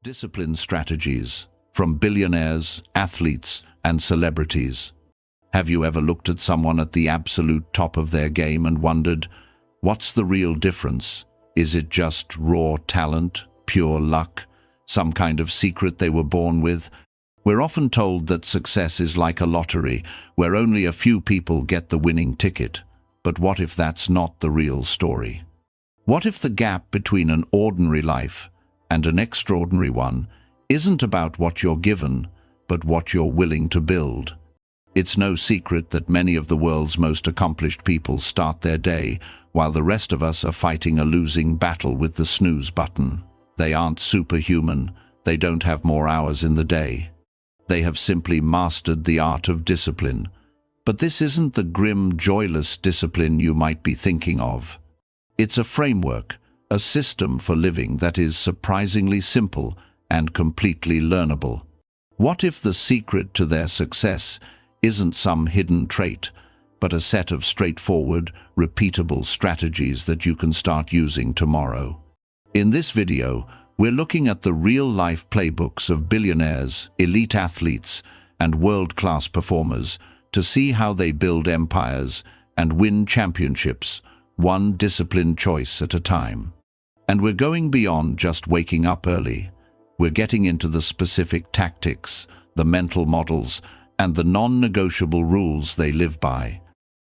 Discipline strategies from billionaires, athletes, and celebrities. Have you ever looked at someone at the absolute top of their game and wondered, what's the real difference? Is it just raw talent, pure luck, some kind of secret they were born with? We're often told that success is like a lottery, where only a few people get the winning ticket. But what if that's not the real story? What if the gap between an ordinary life and an extraordinary one isn't about what you're given, but what you're willing to build? It's no secret that many of the world's most accomplished people start their day while the rest of us are fighting a losing battle with the snooze button. They aren't superhuman. They don't have more hours in the day. They have simply mastered the art of discipline. But this isn't the grim, joyless discipline you might be thinking of. It's a framework, a system for living that is surprisingly simple and completely learnable. What if the secret to their success isn't some hidden trait, but a set of straightforward, repeatable strategies that you can start using tomorrow? In this video, we're looking at the real-life playbooks of billionaires, elite athletes, and world-class performers to see how they build empires and win championships, one disciplined choice at a time. And we're going beyond just waking up early. We're getting into the specific tactics, the mental models, and the non-negotiable rules they live by.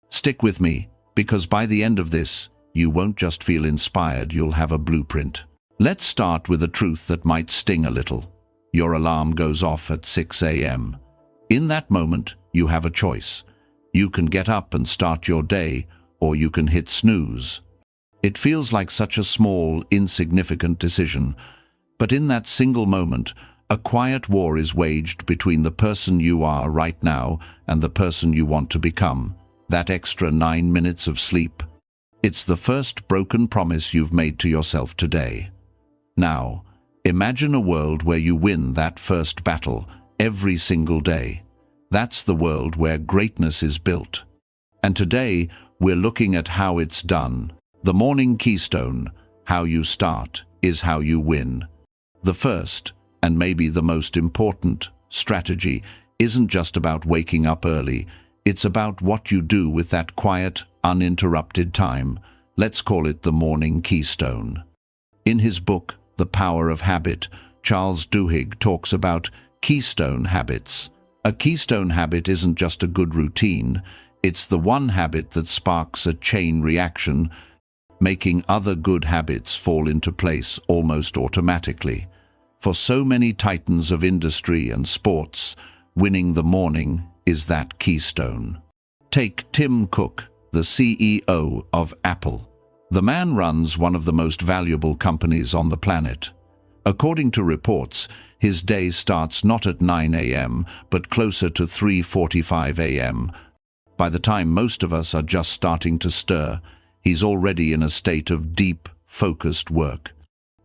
Stick with me, because by the end of this, you won't just feel inspired, you'll have a blueprint. Let's start with a truth that might sting a little. Your alarm goes off at 6 a.m. In that moment, you have a choice. You can get up and start your day, or you can hit snooze. It feels like such a small, insignificant decision, but in that single moment, a quiet war is waged between the person you are right now and the person you want to become. That extra 9 minutes of sleep. It's the first broken promise you've made to yourself today. Now, imagine a world where you win that first battle every single day. That's the world where greatness is built. And today, we're looking at how it's done. The morning keystone, how you start, is how you win. The first, and maybe the most important, strategy isn't just about waking up early. It's about what you do with that quiet, uninterrupted time. Let's call it the morning keystone. In his book, The Power of Habit, Charles Duhigg talks about keystone habits. A keystone habit isn't just a good routine. It's the one habit that sparks a chain reaction, making other good habits fall into place almost automatically. For so many titans of industry and sports, winning the morning is that keystone. Take Tim Cook, the CEO of Apple. The man runs one of the most valuable companies on the planet. According to reports, his day starts not at 9 a.m., but closer to 3:45 a.m. By the time most of us are just starting to stir, he's already in a state of deep, focused work.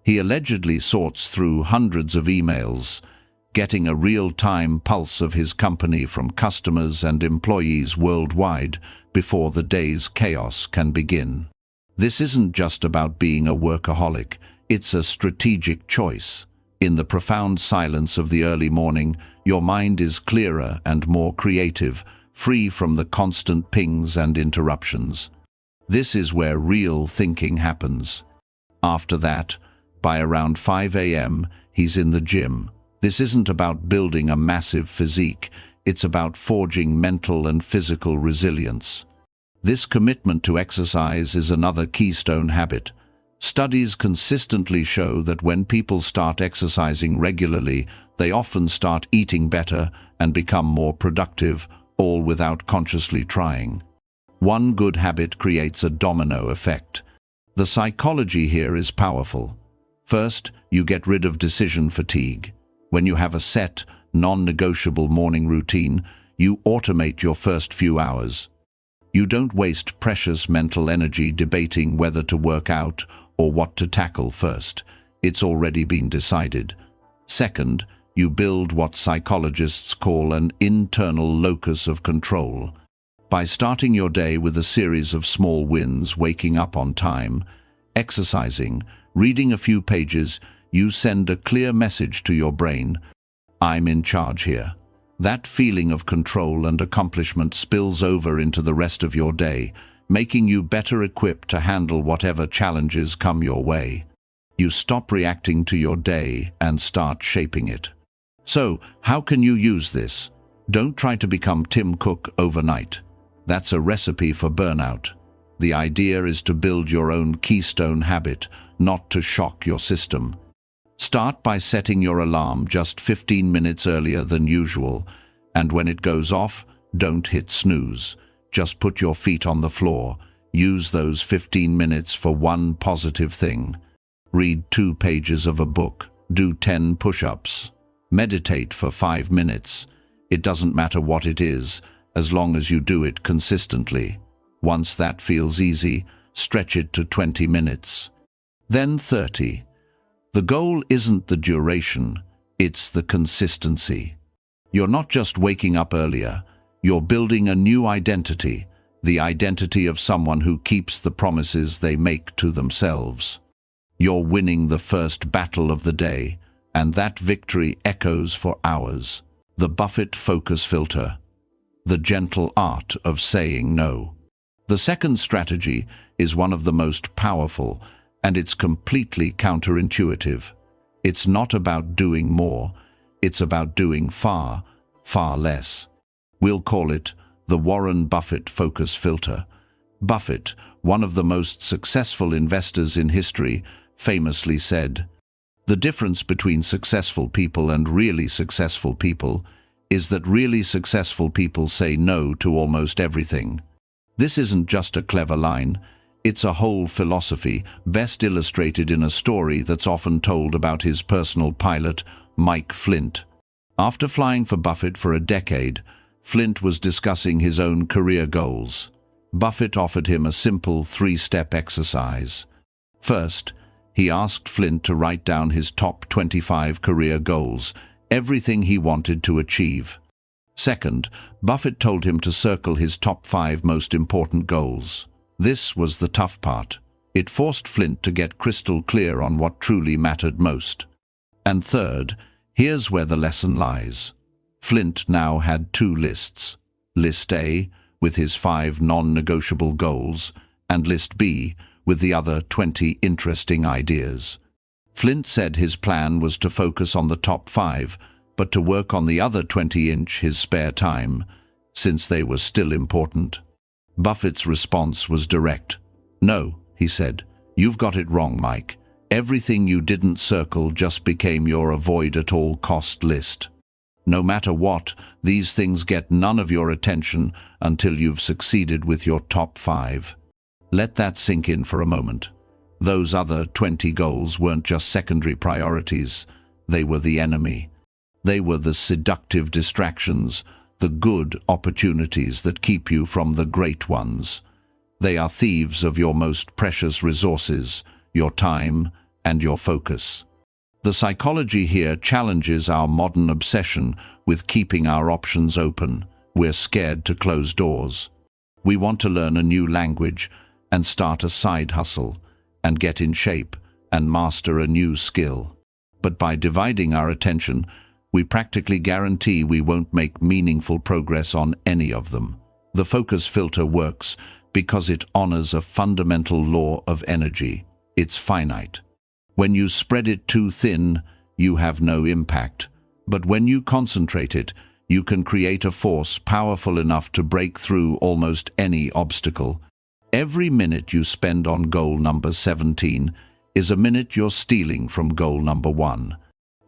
He allegedly sorts through hundreds of emails, getting a real-time pulse of his company from customers and employees worldwide before the day's chaos can begin. This isn't just about being a workaholic, it's a strategic choice. In the profound silence of the early morning, your mind is clearer and more creative, free from the constant pings and interruptions. This is where real thinking happens. After that, by around 5 a.m., he's in the gym. This isn't about building a massive physique, it's about forging mental and physical resilience. This commitment to exercise is another keystone habit. Studies consistently show that when people start exercising regularly, they often start eating better and become more productive, all without consciously trying. One good habit creates a domino effect. The psychology here is powerful. First, you get rid of decision fatigue. When you have a set, non-negotiable morning routine, you automate your first few hours. You don't waste precious mental energy debating whether to work out or what to tackle first. It's already been decided. Second, you build what psychologists call an internal locus of control. By starting your day with a series of small wins, waking up on time, exercising, reading a few pages, you send a clear message to your brain: I'm in charge here. That feeling of control and accomplishment spills over into the rest of your day, making you better equipped to handle whatever challenges come your way. You stop reacting to your day and start shaping it. So, how can you use this? Don't try to become Tim Cook overnight. That's a recipe for burnout. The idea is to build your own Keystone habit, not to shock your system. Start by setting your alarm just 15 minutes earlier than usual, and when it goes off, don't hit snooze. Just put your feet on the floor. Use those 15 minutes for one positive thing. Read 2 pages of a book. Do 10 push-ups. Meditate for 5 minutes. It doesn't matter what it is, as long as you do it consistently. Once that feels easy, stretch it to 20 minutes. Then 30. The goal isn't the duration, it's the consistency. You're not just waking up earlier, you're building a new identity, the identity of someone who keeps the promises they make to themselves. You're winning the first battle of the day, and that victory echoes for hours. The Buffett focus filter. The gentle art of saying no. The second strategy is one of the most powerful, and it's completely counterintuitive. It's not about doing more, it's about doing far, far less. We'll call it the Warren Buffett focus filter. Buffett, one of the most successful investors in history, famously said, "The difference between successful people and really successful people is that really successful people say no to almost everything." This isn't just a clever line, it's a whole philosophy, best illustrated in a story that's often told about his personal pilot, Mike Flint. After flying for Buffett for a decade, Flint was discussing his own career goals. Buffett offered him a simple 3-step exercise. First, he asked Flint to write down his top 25 career goals, everything he wanted to achieve. Second, Buffett told him to circle his top 5 most important goals. This was the tough part. It forced Flint to get crystal clear on what truly mattered most. And third, here's where the lesson lies. Flint now had 2 lists. List A, with his 5 non-negotiable goals, and List B, with the other 20 interesting ideas. Flint said his plan was to focus on the top 5, but to work on the other 20 in his spare time, since they were still important. Buffett's response was direct. "No," he said, "you've got it wrong, Mike. Everything you didn't circle just became your avoid-at-all-cost list. No matter what, these things get none of your attention until you've succeeded with your top 5. Let that sink in for a moment. Those other 20 goals weren't just secondary priorities, they were the enemy. They were the seductive distractions, the good opportunities that keep you from the great ones. They are thieves of your most precious resources, your time and your focus." The psychology here challenges our modern obsession with keeping our options open. We're scared to close doors. We want to learn a new language and start a side hustle and get in shape and master a new skill. But by dividing our attention, we practically guarantee we won't make meaningful progress on any of them. The focus filter works because it honors a fundamental law of energy. It's finite. When you spread it too thin, you have no impact. But when you concentrate it, you can create a force powerful enough to break through almost any obstacle. Every minute you spend on goal number 17 is a minute you're stealing from goal number 1.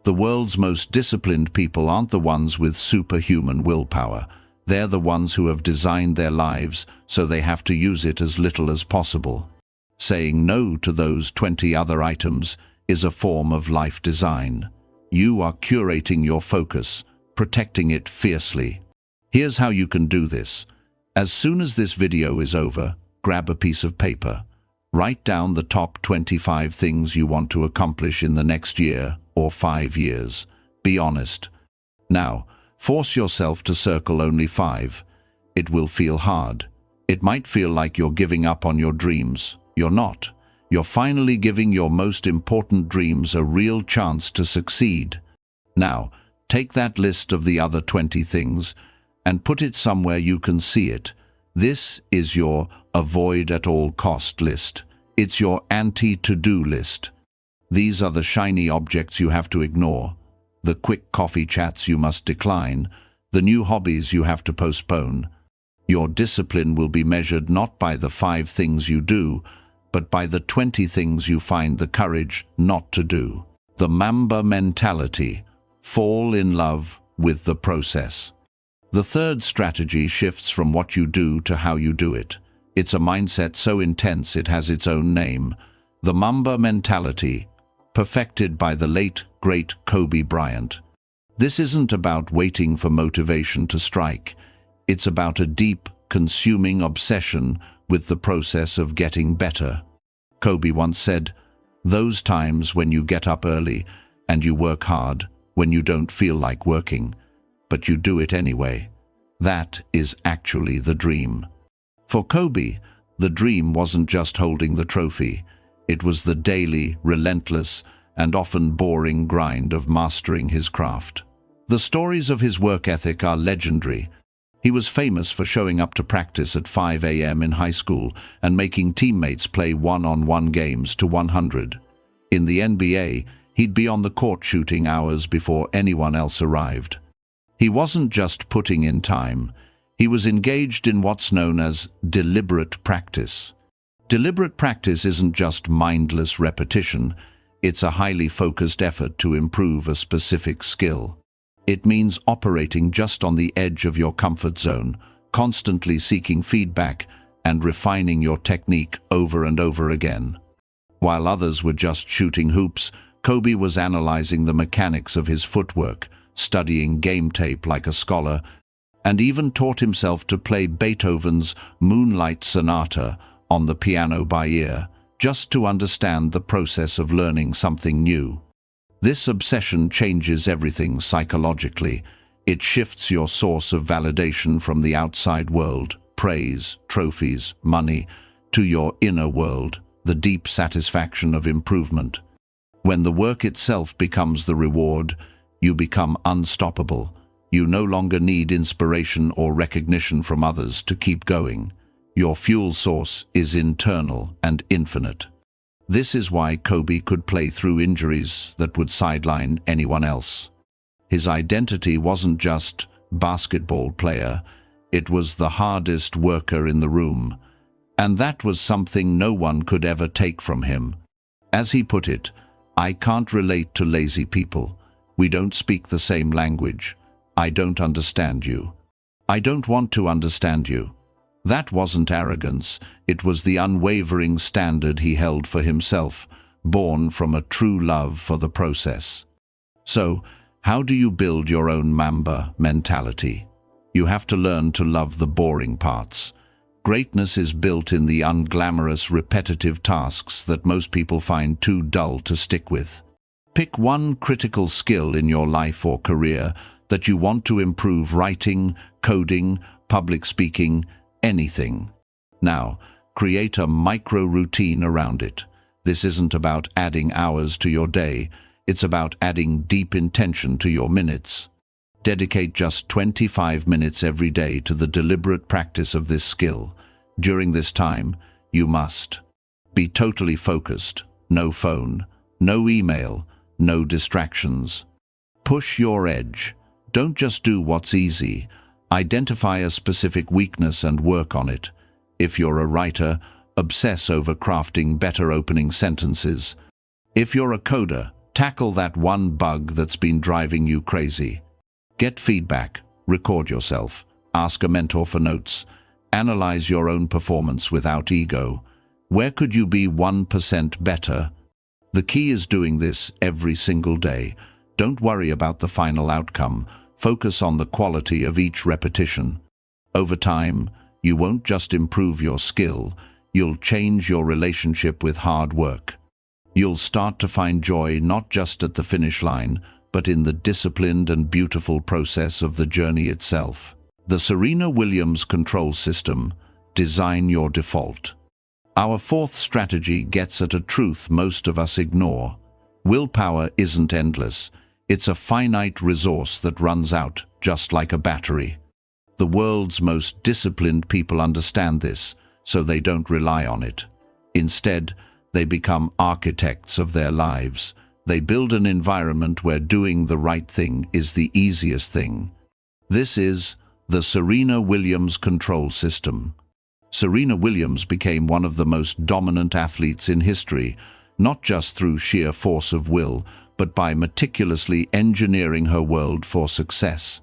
The world's most disciplined people aren't the ones with superhuman willpower. They're the ones who have designed their lives so they have to use it as little as possible. Saying no to those 20 other items is a form of life design. You are curating your focus, protecting it fiercely. Here's how you can do this. As soon as this video is over, grab a piece of paper. Write down the top 25 things you want to accomplish in the next year or 5 years. Be honest. Now, force yourself to circle only 5. It will feel hard. It might feel like you're giving up on your dreams. You're not. You're finally giving your most important dreams a real chance to succeed. Now, take that list of the other 20 things and put it somewhere you can see it. This is your avoid at all cost list. It's your anti-to-do list. These are the shiny objects you have to ignore, the quick coffee chats you must decline, the new hobbies you have to postpone. Your discipline will be measured not by the 5 things you do, but by the 20 things you find the courage not to do. The Mamba mentality. Fall in love with the process. The third strategy shifts from what you do to how you do it. It's a mindset so intense it has its own name. The Mamba mentality, perfected by the late, great Kobe Bryant. This isn't about waiting for motivation to strike. It's about a deep, consuming obsession with the process of getting better. Kobe once said, "Those times when you get up early and you work hard, when you don't feel like working, but you do it anyway, that is actually the dream." For Kobe, the dream wasn't just holding the trophy. It was the daily, relentless, and often boring grind of mastering his craft. The stories of his work ethic are legendary. He was famous for showing up to practice at 5 a.m. in high school and making teammates play one-on-one games to 100. In the NBA, he'd be on the court shooting hours before anyone else arrived. He wasn't just putting in time. He was engaged in what's known as deliberate practice. Deliberate practice isn't just mindless repetition. It's a highly focused effort to improve a specific skill. It means operating just on the edge of your comfort zone, constantly seeking feedback and refining your technique over and over again. While others were just shooting hoops, Kobe was analyzing the mechanics of his footwork, studying game tape like a scholar, and even taught himself to play Beethoven's Moonlight Sonata on the piano by ear, just to understand the process of learning something new. This obsession changes everything psychologically. It shifts your source of validation from the outside world, praise, trophies, money, to your inner world, the deep satisfaction of improvement. When the work itself becomes the reward, you become unstoppable. You no longer need inspiration or recognition from others to keep going. Your fuel source is internal and infinite. This is why Kobe could play through injuries that would sideline anyone else. His identity wasn't just basketball player, it was the hardest worker in the room. And that was something no one could ever take from him. As he put it, "I can't relate to lazy people. We don't speak the same language. I don't understand you. I don't want to understand you." That wasn't arrogance, it was the unwavering standard he held for himself, born from a true love for the process. So, how do you build your own Mamba mentality? You have to learn to love the boring parts. Greatness is built in the unglamorous, repetitive tasks that most people find too dull to stick with. Pick one critical skill in your life or career that you want to improve: writing, coding, public speaking, anything. Now, create a micro-routine around it. This isn't about adding hours to your day, it's about adding deep intention to your minutes. Dedicate just 25 minutes every day to the deliberate practice of this skill. During this time, you must be totally focused, no phone, no email, no distractions. Push your edge. Don't just do what's easy. Identify a specific weakness and work on it. If you're a writer, obsess over crafting better opening sentences. If you're a coder, tackle that one bug that's been driving you crazy. Get feedback, record yourself, ask a mentor for notes, analyze your own performance without ego. Where could you be 1% better? The key is doing this every single day. Don't worry about the final outcome. Focus on the quality of each repetition. Over time, you won't just improve your skill, you'll change your relationship with hard work. You'll start to find joy not just at the finish line, but in the disciplined and beautiful process of the journey itself. The Serena Williams control system: design your default. Our fourth strategy gets at a truth most of us ignore. Willpower isn't endless. It's a finite resource that runs out, just like a battery. The world's most disciplined people understand this, so they don't rely on it. Instead, they become architects of their lives. They build an environment where doing the right thing is the easiest thing. This is the Serena Williams control system. Serena Williams became one of the most dominant athletes in history, not just through sheer force of will, but by meticulously engineering her world for success.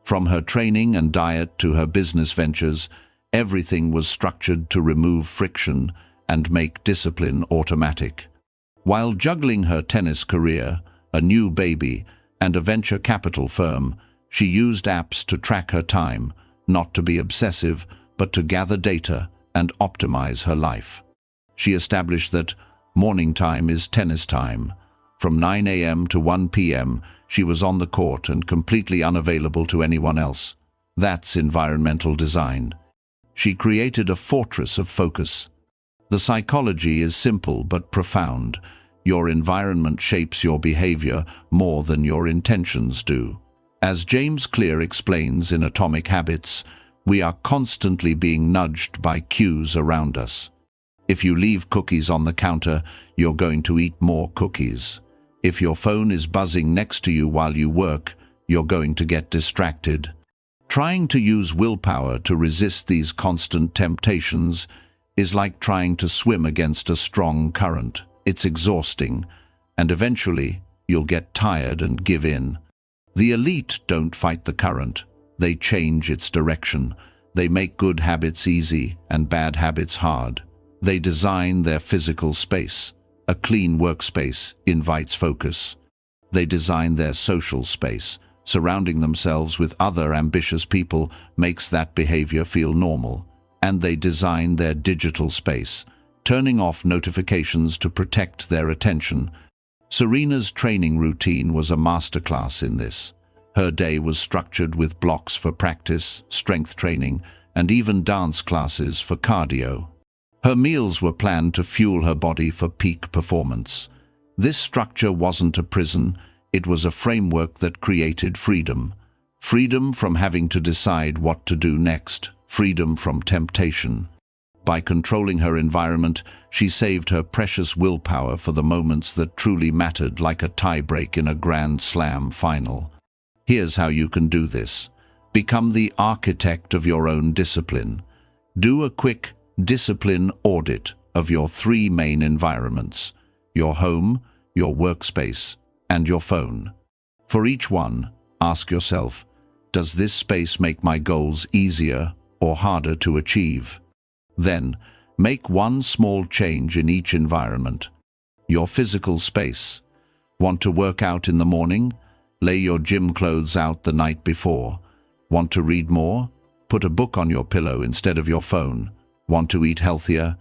From her training and diet to her business ventures, everything was structured to remove friction and make discipline automatic. While juggling her tennis career, a new baby, and a venture capital firm, she used apps to track her time, not to be obsessive, but to gather data and optimize her life. She established that morning time is tennis time. From 9 a.m. to 1 p.m., she was on the court and completely unavailable to anyone else. That's environmental design. She created a fortress of focus. The psychology is simple but profound. Your environment shapes your behavior more than your intentions do. As James Clear explains in Atomic Habits, we are constantly being nudged by cues around us. If you leave cookies on the counter, you're going to eat more cookies. If your phone is buzzing next to you while you work, you're going to get distracted. Trying to use willpower to resist these constant temptations is like trying to swim against a strong current. It's exhausting, and eventually you'll get tired and give in. The elite don't fight the current. They change its direction. They make good habits easy and bad habits hard. They design their physical space. A clean workspace invites focus. They design their social space. Surrounding themselves with other ambitious people makes that behavior feel normal. And they design their digital space, turning off notifications to protect their attention. Serena's training routine was a masterclass in this. Her day was structured with blocks for practice, strength training, and even dance classes for cardio. Her meals were planned to fuel her body for peak performance. This structure wasn't a prison, it was a framework that created freedom. Freedom from having to decide what to do next, freedom from temptation. By controlling her environment, she saved her precious willpower for the moments that truly mattered, like a tie-break in a Grand Slam final. Here's how you can do this. Become the architect of your own discipline. Do a quick discipline audit of your three main environments: your home, your workspace, and your phone. For each one, ask yourself, does this space make my goals easier or harder to achieve? Then, make one small change in each environment. Your physical space. Want to work out in the morning? Lay your gym clothes out the night before. Want to read more? Put a book on your pillow instead of your phone. Want to eat healthier?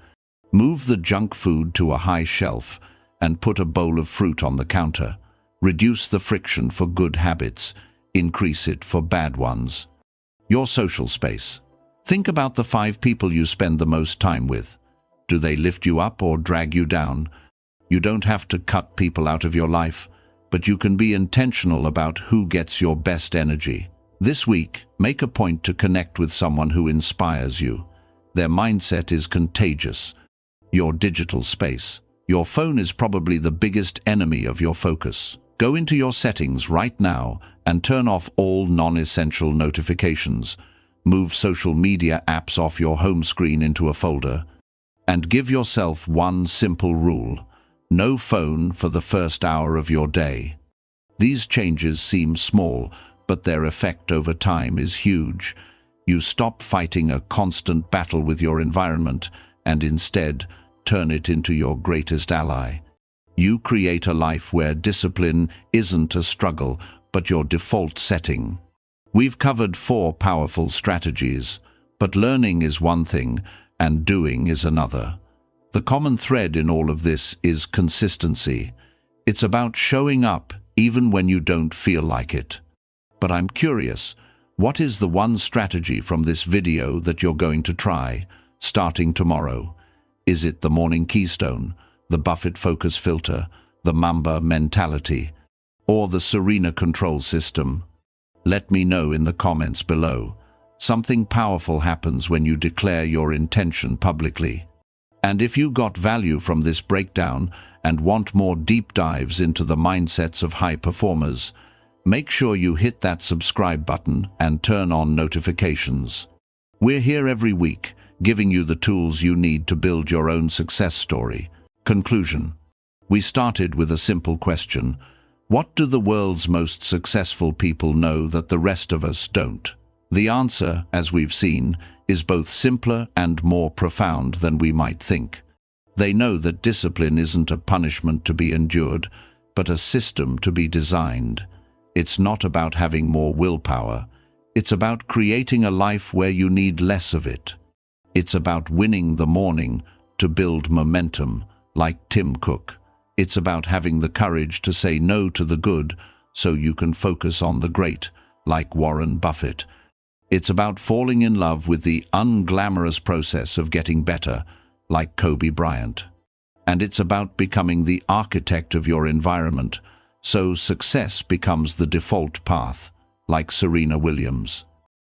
Move the junk food to a high shelf and put a bowl of fruit on the counter. Reduce the friction for good habits. Increase it for bad ones. Your social space. Think about the 5 people you spend the most time with. Do they lift you up or drag you down? You don't have to cut people out of your life, but you can be intentional about who gets your best energy. This week, make a point to connect with someone who inspires you. Their mindset is contagious. Your digital space. Your phone is probably the biggest enemy of your focus. Go into your settings right now and turn off all non-essential notifications. Move social media apps off your home screen into a folder. And give yourself one simple rule: no phone for the first hour of your day. These changes seem small, but their effect over time is huge. You stop fighting a constant battle with your environment and instead turn it into your greatest ally. You create a life where discipline isn't a struggle, but your default setting. We've covered 4 powerful strategies, but learning is one thing and doing is another. The common thread in all of this is consistency. It's about showing up even when you don't feel like it. But I'm curious, what is the one strategy from this video that you're going to try, starting tomorrow? Is it the morning Keystone, the Buffett focus filter, the Mamba mentality, or the Serena control system? Let me know in the comments below. Something powerful happens when you declare your intention publicly. And if you got value from this breakdown and want more deep dives into the mindsets of high performers, make sure you hit that subscribe button and turn on notifications. We're here every week, giving you the tools you need to build your own success story. Conclusion. We started with a simple question. What do the world's most successful people know that the rest of us don't? The answer, as we've seen, is both simpler and more profound than we might think. They know that discipline isn't a punishment to be endured, but a system to be designed. It's not about having more willpower. It's about creating a life where you need less of it. It's about winning the morning to build momentum, like Tim Cook. It's about having the courage to say no to the good so you can focus on the great, like Warren Buffett. It's about falling in love with the unglamorous process of getting better, like Kobe Bryant. And it's about becoming the architect of your environment, so success becomes the default path, like Serena Williams.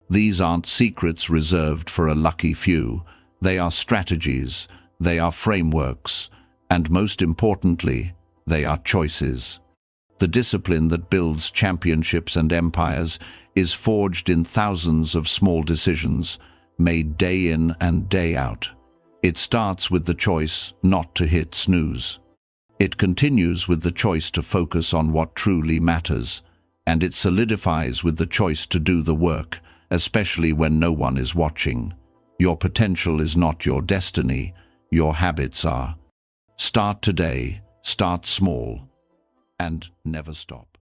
These aren't secrets reserved for a lucky few. They are strategies, they are frameworks, and most importantly, they are choices. The discipline that builds championships and empires is forged in thousands of small decisions, made day in and day out. It starts with the choice not to hit snooze. It continues with the choice to focus on what truly matters, and it solidifies with the choice to do the work, especially when no one is watching. Your potential is not your destiny, your habits are. Start today, start small, and never stop.